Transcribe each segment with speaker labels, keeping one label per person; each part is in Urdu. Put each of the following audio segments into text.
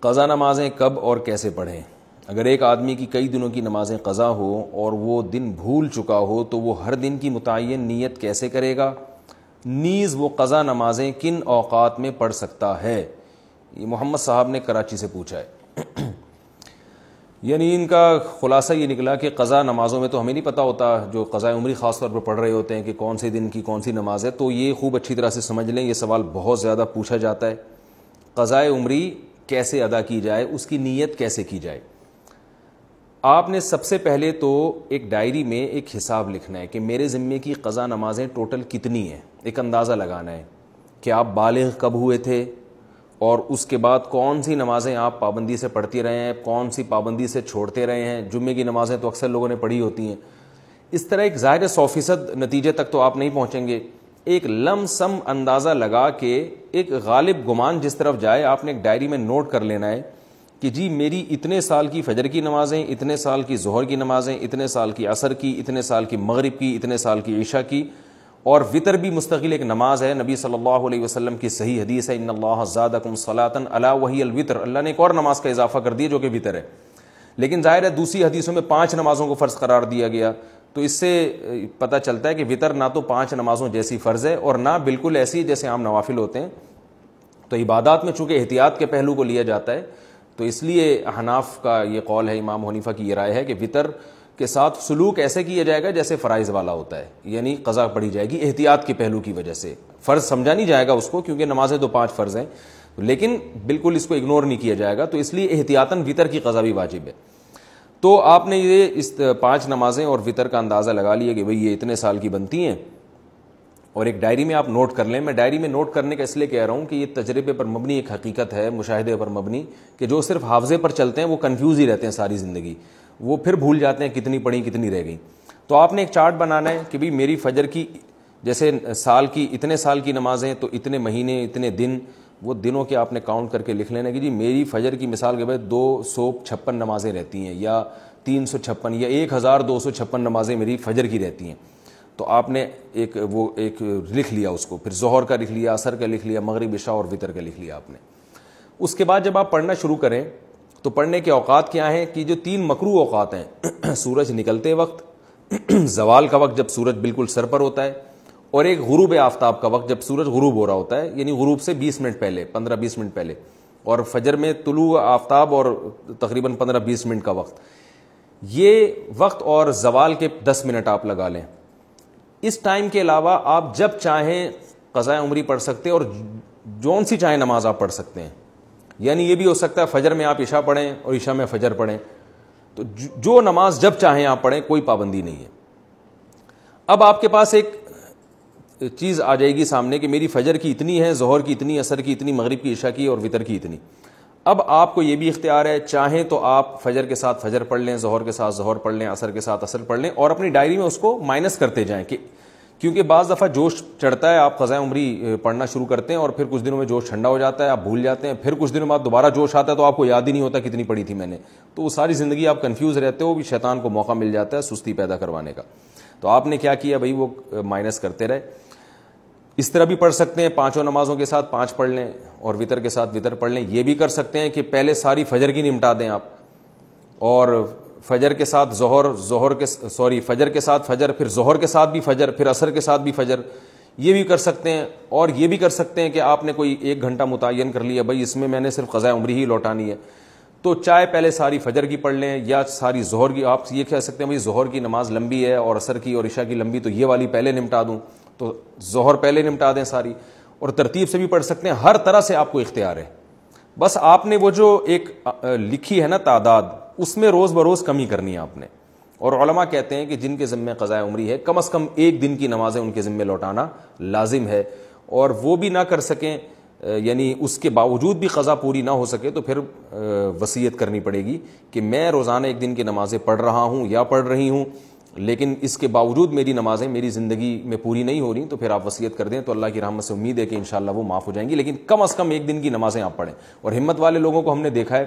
Speaker 1: قضا نمازیں کب اور کیسے پڑھیں؟ اگر ایک آدمی کی کئی دنوں کی نمازیں قضا ہو اور وہ دن بھول چکا ہو تو وہ ہر دن کی متعین نیت کیسے کرے گا؟ نیز وہ قضا نمازیں کن اوقات میں پڑھ سکتا ہے؟ یہ محمد صاحب نے کراچی سے پوچھا ہے۔ یعنی ان کا خلاصہ یہ نکلا کہ قضا نمازوں میں تو ہمیں نہیں پتہ ہوتا، جو قضاء عمری خاص طور پر پڑھ رہے ہوتے ہیں کہ کون سے دن کی کون سی نماز ہے، تو یہ خوب اچھی طرح سے سمجھ لیں، یہ سوال بہت زیادہ پوچھا جاتا ہے۔ قضاء عمری کیسے ادا کی جائے، اس کی نیت کیسے کی جائے؟ آپ نے سب سے پہلے تو ایک ڈائری میں ایک حساب لکھنا ہے کہ میرے ذمے کی قضا نمازیں ٹوٹل کتنی ہیں، ایک اندازہ لگانا ہے کہ آپ بالغ کب ہوئے تھے اور اس کے بعد کون سی نمازیں آپ پابندی سے پڑھتے رہے ہیں، کون سی پابندی سے چھوڑتے رہے ہیں۔ جمعے کی نمازیں تو اکثر لوگوں نے پڑھی ہوتی ہیں۔ اس طرح ایک ظاہر 100% نتیجے تک تو آپ نہیں پہنچیں گے، ایک لم سم اندازہ لگا کے ایک غالب گمان جس طرف جائے آپ نے ایک ڈائری میں نوٹ کر لینا ہے کہ جی میری اتنے سال کی فجر کی نمازیں، اتنے سال کی ظہر کی نمازیں، اتنے سال کی عصر کی، اتنے سال کی مغرب کی، اتنے سال کی عشاء کی، اور وطر بھی مستقل ایک نماز ہے۔ نبی صلی اللہ علیہ وسلم کی صحیح حدیث ہے، ان اللہ زادکم صلاۃ الا وہی الوتر، اللہ نے ایک اور نماز کا اضافہ کر دیا جو کہ وطر ہے۔ لیکن ظاہر ہے دوسری حدیثوں میں 5 نمازوں کو فرض قرار دیا گیا، تو اس سے پتہ چلتا ہے کہ وطر نہ تو 5 نمازوں جیسی فرض ہے اور نہ بالکل ایسی جیسے عام نوافل ہوتے ہیں۔ تو عبادات میں چونکہ احتیاط کے پہلو کو لیا جاتا ہے، تو اس لیے احناف کا یہ قول ہے، امام حنیفہ کی یہ رائے ہے کہ وطر کے ساتھ سلوک ایسے کیا جائے گا جیسے فرائض والا ہوتا ہے، یعنی قضا پڑھی جائے گی احتیاط کے پہلو کی وجہ سے۔ فرض سمجھا نہیں جائے گا اس کو، کیونکہ نمازیں تو 5 فرض ہیں، لیکن بالکل اس کو اگنور نہیں کیا جائے گا، تو اس لیے احتیاطاً وطر کی قضا بھی واجب ہے۔ تو آپ نے یہ اس 5 نمازیں اور وطر کا اندازہ لگا لیا کہ بھئی یہ اتنے سال کی بنتی ہیں، اور ایک ڈائری میں آپ نوٹ کر لیں۔ میں ڈائری میں نوٹ کرنے کا اس لیے کہہ رہا ہوں کہ یہ تجربے پر مبنی ایک حقیقت ہے، مشاہدے پر مبنی، کہ جو صرف حافظے پر چلتے ہیں وہ کنفیوز ہی رہتے ہیں ساری زندگی، وہ پھر بھول جاتے ہیں کتنی پڑھی کتنی رہ گئی۔ تو آپ نے ایک چارٹ بنانا ہے کہ بھئی میری فجر کی جیسے سال کی اتنے سال کی نمازیں تو اتنے مہینے اتنے دن، وہ دنوں کے آپ نے کاؤنٹ کر کے لکھ لینا کہ جی میری فجر کی مثال کے بعد 256 نمازیں رہتی ہیں، یا 356 یا 1256 نمازیں میری فجر کی رہتی ہیں۔ تو آپ نے ایک لکھ لیا اس کو، پھر ظہر کا لکھ لیا، عصر کا لکھ لیا، مغرب عشاء اور وطر کا لکھ لیا آپ نے۔ اس کے بعد جب آپ پڑھنا شروع کریں تو پڑھنے کے اوقات کیا ہیں کہ جو 3 مکروہ اوقات ہیں، سورج نکلتے وقت، زوال کا وقت جب سورج بالکل سر پر ہوتا ہے، اور ایک غروب آفتاب کا وقت جب سورج غروب ہو رہا ہوتا ہے، یعنی غروب سے 20 منٹ پہلے، 15-20 منٹ پہلے، اور فجر میں طلوع آفتاب اور تقریباً 15-20 منٹ کا وقت، یہ وقت اور زوال کے 10 منٹ آپ لگا لیں۔ اس ٹائم کے علاوہ آپ جب چاہیں قضاء عمری پڑھ سکتے ہیں، اور جون سی چاہیں نماز آپ پڑھ سکتے ہیں۔ یعنی یہ بھی ہو سکتا ہے فجر میں آپ عشاء پڑھیں اور عشاء میں فجر پڑھیں، تو جو نماز جب چاہیں آپ پڑھیں، کوئی پابندی نہیں ہے۔ اب آپ کے پاس ایک چیز آ جائے گی سامنے کہ میری فجر کی اتنی ہے، ظہر کی اتنی، عصر کی اتنی، مغرب کی عشاء کی اور وطر کی اتنی۔ اب آپ کو یہ بھی اختیار ہے، چاہیں تو آپ فجر کے ساتھ فجر پڑھ لیں، ظہر کے ساتھ ظہر پڑھ لیں، عصر کے ساتھ عصر پڑھ لیں، اور اپنی ڈائری میں اس کو مائنس کرتے جائیں، کہ کیونکہ بعض دفعہ جوش چڑھتا ہے، آپ قضاء عمری پڑھنا شروع کرتے ہیں اور پھر کچھ دنوں میں جوش ٹھنڈا ہو جاتا ہے، آپ بھول جاتے ہیں، پھر کچھ دنوں بعد دوبارہ جوش آتا ہے تو آپ کو یاد ہی نہیں ہوتا کتنی پڑھی تھی میں نے، تو وہ ساری زندگی آپ کنفیوز رہتے ہو، بھی شیطان کو موقع مل جاتا ہے سستی پیدا کروانے کا۔ تو آپ نے کیا کیا بھائی، وہ مائنس کرتے رہے۔ اس طرح بھی پڑھ سکتے ہیں، 5 نمازوں کے ساتھ 5 پڑھ لیں اور وطر کے ساتھ وطر پڑھ لیں۔ یہ بھی کر سکتے ہیں کہ پہلے ساری فجر کی نمٹا دیں آپ، اور فجر کے ساتھ فجر کے ساتھ فجر، پھر ظہر کے ساتھ بھی فجر، پھر عصر کے ساتھ بھی فجر، یہ بھی کر سکتے ہیں۔ اور یہ بھی کر سکتے ہیں کہ آپ نے کوئی 1 گھنٹہ متعین کر لیا، بھائی اس میں نے صرف قضاء عمری ہی لوٹانی ہے، تو چاہے پہلے ساری فجر کی پڑھ لیں یا ساری ظہر کی۔ آپ یہ کہہ سکتے ہیں بھائی ظہر کی نماز لمبی ہے اور عصر کی اور عشاء کی لمبی، تو یہ والی پہلے نمٹا دوں، تو ظہر پہلے نمٹا دیں ساری، اور ترتیب سے بھی پڑھ سکتے ہیں۔ ہر طرح سے آپ کو اختیار ہے، بس آپ نے وہ جو ایک لکھی ہے نا تعداد، اس میں روز بروز کمی کرنی ہے آپ نے۔ اور علماء کہتے ہیں کہ جن کے ذمہ قضاء عمری ہے، کم از کم 1 دن کی نمازیں ان کے ذمہ لوٹانا لازم ہے، اور وہ بھی نہ کر سکیں، یعنی اس کے باوجود بھی قضا پوری نہ ہو سکے، تو پھر وصیت کرنی پڑے گی کہ میں روزانہ 1 دن کی نمازیں پڑھ رہا ہوں یا پڑھ رہی ہوں، لیکن اس کے باوجود میری نمازیں میری زندگی میں پوری نہیں ہو رہی، تو پھر آپ وصیت کر دیں، تو اللہ کی رحمت سے امید ہے کہ انشاءاللہ وہ معاف ہو جائیں گی، لیکن کم از کم 1 دن کی نمازیں آپ پڑھیں۔ اور ہمت والے لوگوں کو ہم نے دیکھا ہے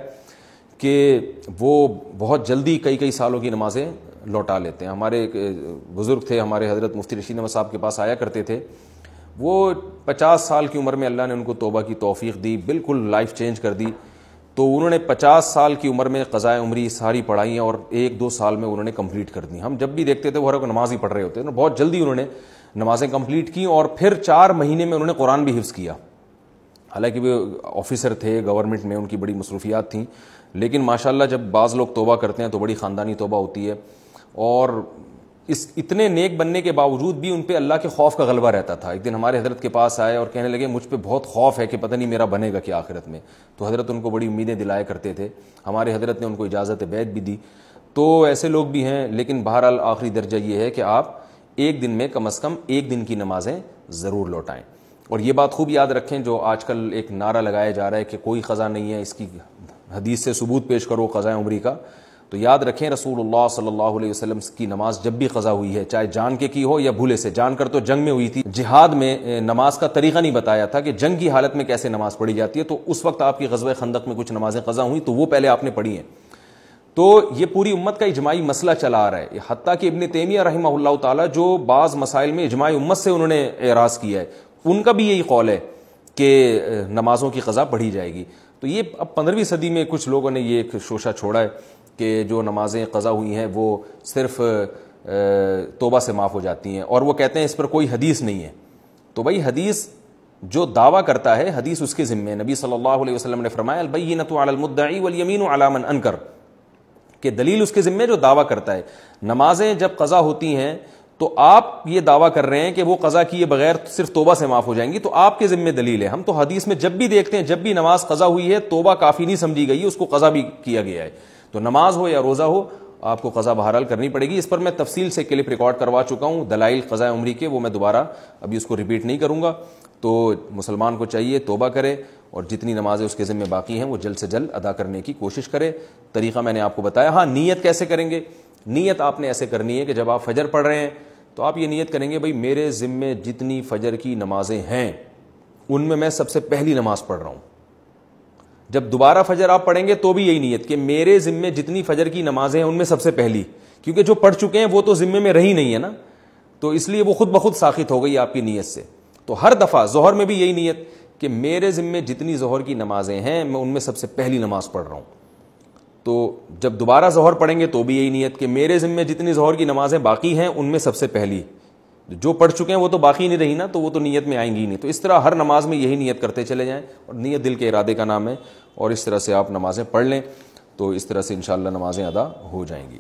Speaker 1: کہ وہ بہت جلدی کئی سالوں کی نمازیں لوٹا لیتے ہیں۔ ہمارے ایک بزرگ تھے، ہمارے حضرت مفتی رشید احمد صاحب کے پاس آیا کرتے تھے، وہ 50 سال کی عمر میں اللہ نے ان کو توبہ کی توفیق دی، بالکل لائف چینج کر دی، تو انہوں نے 50 سال کی عمر میں قضائے عمری ساری پڑھائی ہیں اور 1-2 سال میں انہوں نے کمپلیٹ کر دی. ہم جب بھی دیکھتے تھے وہ ہر نماز ہی پڑھ رہے ہوتے ہیں, بہت جلدی انہوں نے نمازیں کمپلیٹ کی اور پھر 4 مہینے میں انہوں نے قرآن بھی حفظ کیا. حالانکہ وہ آفیسر تھے گورنمنٹ میں, ان کی بڑی مصروفیات تھیں, لیکن ماشاءاللہ جب بعض لوگ توبہ کرتے ہیں تو بڑی خاندانی توبہ ہوتی ہے, اور اتنے نیک بننے کے باوجود بھی ان پہ اللہ کے خوف کا غلبہ رہتا تھا. ایک دن ہمارے حضرت کے پاس آئے اور کہنے لگے مجھ پہ بہت خوف ہے کہ پتہ نہیں میرا بنے گا کیا آخرت میں. تو حضرت ان کو بڑی امیدیں دلایا کرتے تھے, ہمارے حضرت نے ان کو اجازت بیعت بھی دی. تو ایسے لوگ بھی ہیں, لیکن بہرحال آخری درجہ یہ ہے کہ آپ ایک دن میں کم از کم 1 دن کی نمازیں ضرور لوٹائیں. اور یہ بات خوب یاد رکھیں, جو آج کل ایک نعرہ لگایا جا رہا ہے کہ کوئی قضا نہیں ہے, اس کی حدیث سے ثبوت پیش کرو قضاء عمری کا, تو یاد رکھیں رسول اللہ صلی اللہ علیہ وسلم کی نماز جب بھی قضا ہوئی ہے, چاہے جان کے کی ہو یا بھولے سے, جان کر تو جنگ میں ہوئی تھی, جہاد میں نماز کا طریقہ نہیں بتایا تھا کہ جنگ کی حالت میں کیسے نماز پڑھی جاتی ہے, تو اس وقت آپ کی غزوہ خندق میں کچھ نمازیں قضا ہوئیں تو وہ پہلے آپ نے پڑھی ہیں. تو یہ پوری امت کا اجماعی مسئلہ چلا آ رہا ہے, حتیٰ کہ ابن تیمیہ رحمہ اللہ تعالیٰ جو بعض مسائل میں اجماع امت سے انہوں نے اعراض کیا ہے, ان کا بھی یہی قول ہے کہ نمازوں کی قضا پڑھی جائے گی. تو یہ اب 15ویں صدی میں کچھ لوگوں نے یہ ایک شوشہ چھوڑا ہے کہ جو نمازیں قضا ہوئی ہیں وہ صرف توبہ سے معاف ہو جاتی ہیں, اور وہ کہتے ہیں اس پر کوئی حدیث نہیں ہے. تو بھائی حدیث جو دعویٰ کرتا ہے حدیث اس کے ذمہ ہے. نبی صلی اللہ علیہ وسلم نے فرمایا البینۃ علی المدعی والیمین علی من انکر, کہ دلیل اس کے ذمہ جو دعویٰ کرتا ہے. نمازیں جب قضا ہوتی ہیں تو آپ یہ دعویٰ کر رہے ہیں کہ وہ قضا کیے بغیر صرف توبہ سے معاف ہو جائیں گی, تو آپ کے ذمہ دلیل ہے. ہم تو حدیث میں جب بھی دیکھتے ہیں جب بھی نماز قضا ہوئی ہے توبہ کافی نہیں سمجھی گئی ہے, اس کو قضا بھی کیا گیا ہے. تو نماز ہو یا روزہ ہو آپ کو قضا بہرحال کرنی پڑے گی. اس پر میں تفصیل سے کلپ ریکارڈ کروا چکا ہوں دلائل قضاء عمری کے, وہ میں دوبارہ ابھی اس کو ریپیٹ نہیں کروں گا. تو مسلمان کو چاہیے توبہ کرے اور جتنی نمازیں اس کے ذمہ باقی ہیں وہ جلد سے جلد ادا کرنے کی کوشش کرے. طریقہ میں نے آپ کو بتایا. ہاں نیت کیسے کریں گے؟ نیت آپ نے ایسے کرنی ہے کہ جب آپ فجر پڑھ رہے ہیں تو آپ یہ نیت کریں گے بھائی میرے ذمہ جتنی فجر کی نمازیں ہیں ان میں سب سے پہلی نماز پڑھ رہا ہوں. جب دوبارہ فجر آپ پڑھیں گے تو بھی یہی نیت کہ میرے ذمہ جتنی فجر کی نمازیں ہیں ان میں سب سے پہلی, کیونکہ جو پڑھ چکے ہیں وہ تو ذمہ میں رہی نہیں ہے نا, تو اس لیے وہ خود بخود ساخط ہو گئی آپ کی نیت سے. تو ہر دفعہ ظہر میں بھی یہی نیت کہ میرے ذمہ جتنی ظہر کی نمازیں ہیں میں ان میں سب سے پہلی نماز پڑھ رہا ہوں. تو جب دوبارہ ظہر پڑھیں گے تو بھی یہی نیت کہ میرے ذمہ جتنی ظہر کی نمازیں باقی ہیں ان میں سب سے پہلی, جو پڑھ چکے ہیں وہ تو باقی نہیں رہی نا, تو وہ تو نیت میں آئیں گی نہیں. تو اس طرح ہر نماز میں یہی نیت کرتے چلے جائیں, اور نیت دل کے ارادے کا نام ہے, اور اس طرح سے آپ نمازیں پڑھ لیں تو اس طرح سے انشاءاللہ نمازیں ادا ہو جائیں گی.